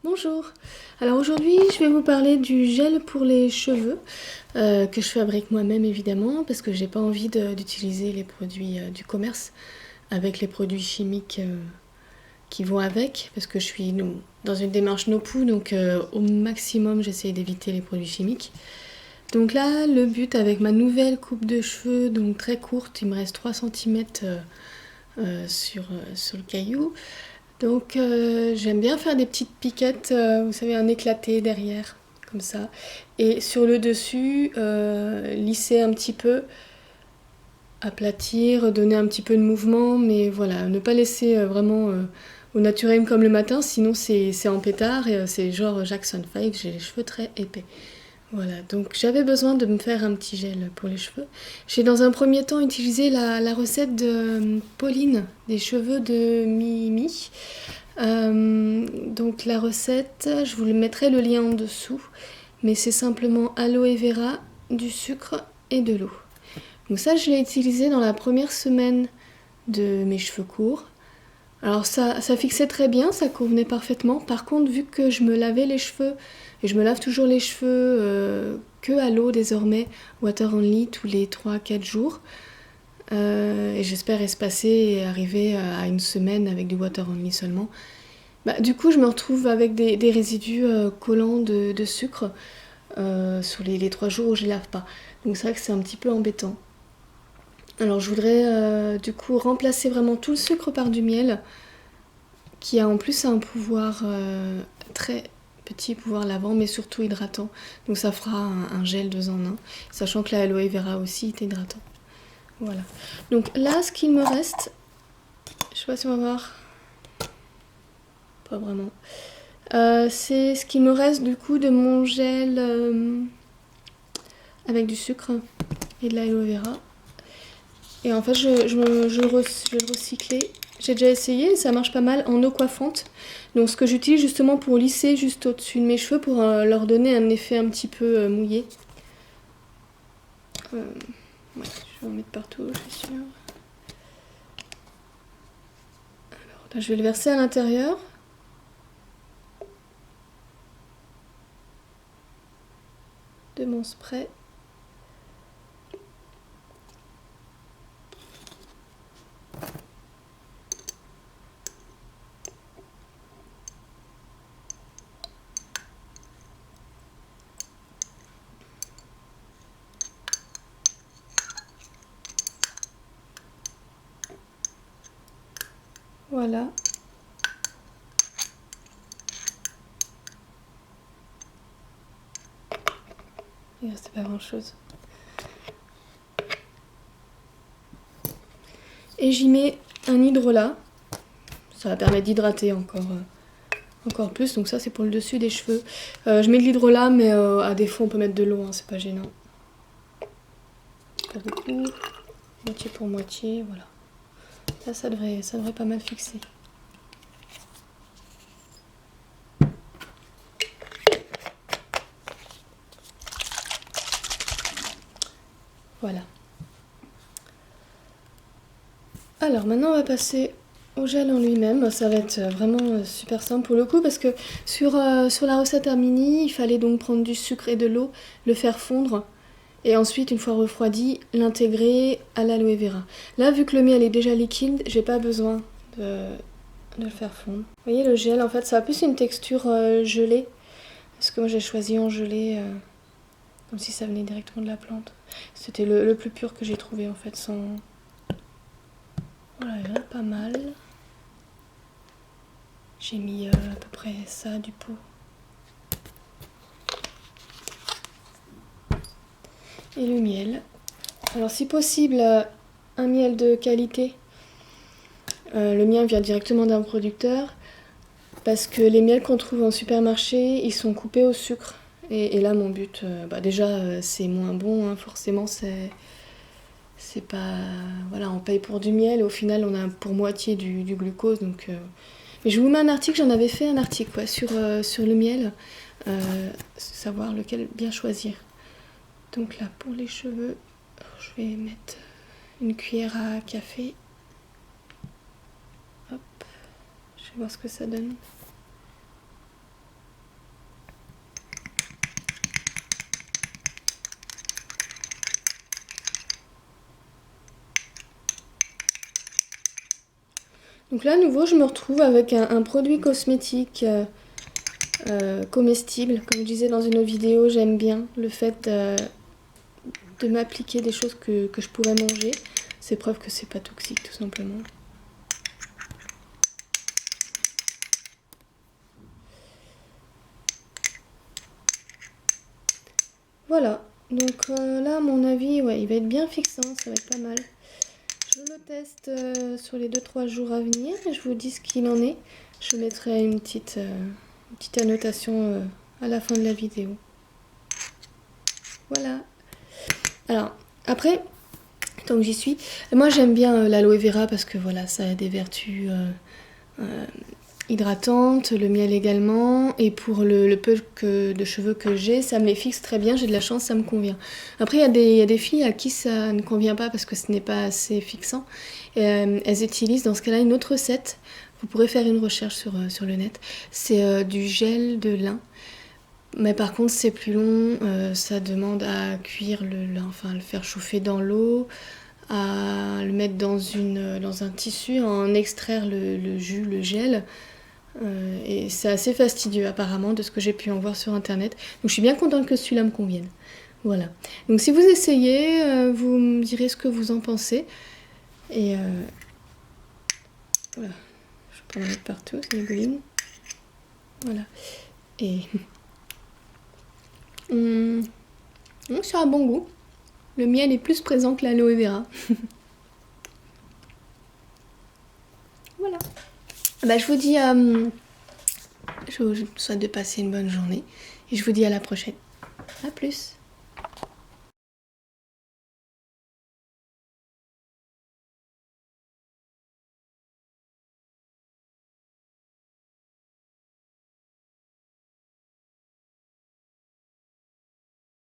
Bonjour. Alors aujourd'hui, je vais vous parler du gel pour les cheveux que je fabrique moi-même évidemment parce que j'ai pas envie d'utiliser les produits du commerce avec les produits chimiques qui vont avec parce que je suis dans une démarche no poo donc au maximum j'essaie d'éviter les produits chimiques. Donc là, le but avec ma nouvelle coupe de cheveux donc très courte, il me reste 3 cm sur le caillou. Donc j'aime bien faire des petites piquettes, vous savez, un éclaté derrière, comme ça. Et sur le dessus, lisser un petit peu, aplatir, donner un petit peu de mouvement, mais voilà, ne pas laisser vraiment au naturel comme le matin, sinon c'est en pétard et c'est genre Jackson 5, j'ai les cheveux très épais. Voilà, donc j'avais besoin de me faire un petit gel pour les cheveux. J'ai dans un premier temps utilisé la recette de Pauline, des cheveux de Mimi. Donc la recette, je vous mettrai le lien en dessous, mais c'est simplement aloe vera, du sucre et de l'eau. Donc ça, je l'ai utilisé dans la première semaine de mes cheveux courts. Alors ça fixait très bien, ça convenait parfaitement. Par contre, vu que je me lavais les cheveux, et je me lave toujours les cheveux que à l'eau désormais, water only, tous les 3-4 jours, et j'espère espacer et arriver à une semaine avec du water only seulement. Bah, du coup, je me retrouve avec des résidus collants de sucre sur les 3 jours où je ne lave pas. Donc c'est vrai que c'est un petit peu embêtant. Alors je voudrais du coup remplacer vraiment tout le sucre par du miel, qui a en plus un pouvoir très petit pouvoir lavant, mais surtout hydratant. Donc ça fera un gel 2 en 1, sachant que la aloe vera aussi est hydratant. Voilà. Donc là, ce qu'il me reste, je sais pas si on va voir, pas vraiment. C'est ce qui me reste du coup de mon gel avec du sucre et de l'aloe vera. Et en fait, je vais le recycler. J'ai déjà essayé et ça marche pas mal en eau coiffante. Donc, ce que j'utilise justement pour lisser juste au-dessus de mes cheveux pour leur donner un effet un petit peu mouillé. Ouais, je vais en mettre partout, je suis sûre. Alors, là, je vais le verser à l'intérieur. De mon spray. Voilà. Il restait pas grand chose. Et j'y mets un hydrolat. Ça va permettre d'hydrater encore plus. Donc ça, c'est pour le dessus des cheveux. Je mets de l'hydrolat, mais à défaut, on peut mettre de l'eau, hein, c'est pas gênant. Pas beaucoup. Moitié pour moitié, voilà. Là, ça devrait pas mal fixer. Voilà. Alors maintenant on va passer au gel en lui-même. Ça va être vraiment super simple pour le coup parce que sur la recette Armini, il fallait donc prendre du sucre et de l'eau, le faire fondre et ensuite une fois refroidi, l'intégrer à l'aloe vera. Là vu que le miel est déjà liquide, j'ai pas besoin de le faire fondre. Vous voyez le gel en fait ça a plus une texture gelée parce que moi j'ai choisi en gelée comme si ça venait directement de la plante. C'était le plus pur que j'ai trouvé en fait sans... Voilà, il y en a pas mal. J'ai mis à peu près ça du pot. Et le miel. Alors si possible, un miel de qualité. Le mien vient directement d'un producteur. Parce que les miels qu'on trouve en supermarché, ils sont coupés au sucre. Et là, mon but, déjà, c'est moins bon, hein, forcément, c'est pas... Voilà, on paye pour du miel, et au final, on a pour moitié du glucose, donc... Mais je vous mets un article, j'en avais fait un article sur le miel, savoir lequel bien choisir. Donc là, pour les cheveux, je vais mettre une cuillère à café. Hop, je vais voir ce que ça donne. Donc là, à nouveau, je me retrouve avec un produit cosmétique comestible. Comme je disais dans une autre vidéo, j'aime bien le fait de m'appliquer des choses que je pourrais manger. C'est preuve que c'est pas toxique, tout simplement. Voilà, donc là à mon avis, ouais, il va être bien fixant, ça va être pas mal. Je le teste sur les 2-3 jours à venir et je vous dis ce qu'il en est. Je mettrai une petite annotation à la fin de la vidéo. Voilà. Alors, après, tant que j'y suis, moi j'aime bien l'aloe vera parce que voilà, ça a des vertus hydratante, le miel également, et pour le peu de cheveux que j'ai, ça me les fixe très bien, j'ai de la chance, ça me convient. Après, il y a des filles à qui ça ne convient pas parce que ce n'est pas assez fixant, et, elles utilisent dans ce cas-là une autre recette, vous pourrez faire une recherche sur le net, c'est du gel de lin, mais par contre c'est plus long, ça demande à cuire le lin, enfin le faire chauffer dans l'eau, à le mettre dans un tissu, à en extraire le jus, le gel. Et c'est assez fastidieux apparemment de ce que j'ai pu en voir sur internet. Donc je suis bien contente que celui-là me convienne. Voilà. Donc si vous essayez, vous me direz ce que vous en pensez. Et voilà. Je peux en mettre partout, c'est rigoline. Voilà. Et ça a bon goût. Le miel est plus présent que l'aloe vera. Voilà. Bah, je vous souhaite de passer une bonne journée et je vous dis à la prochaine. À plus.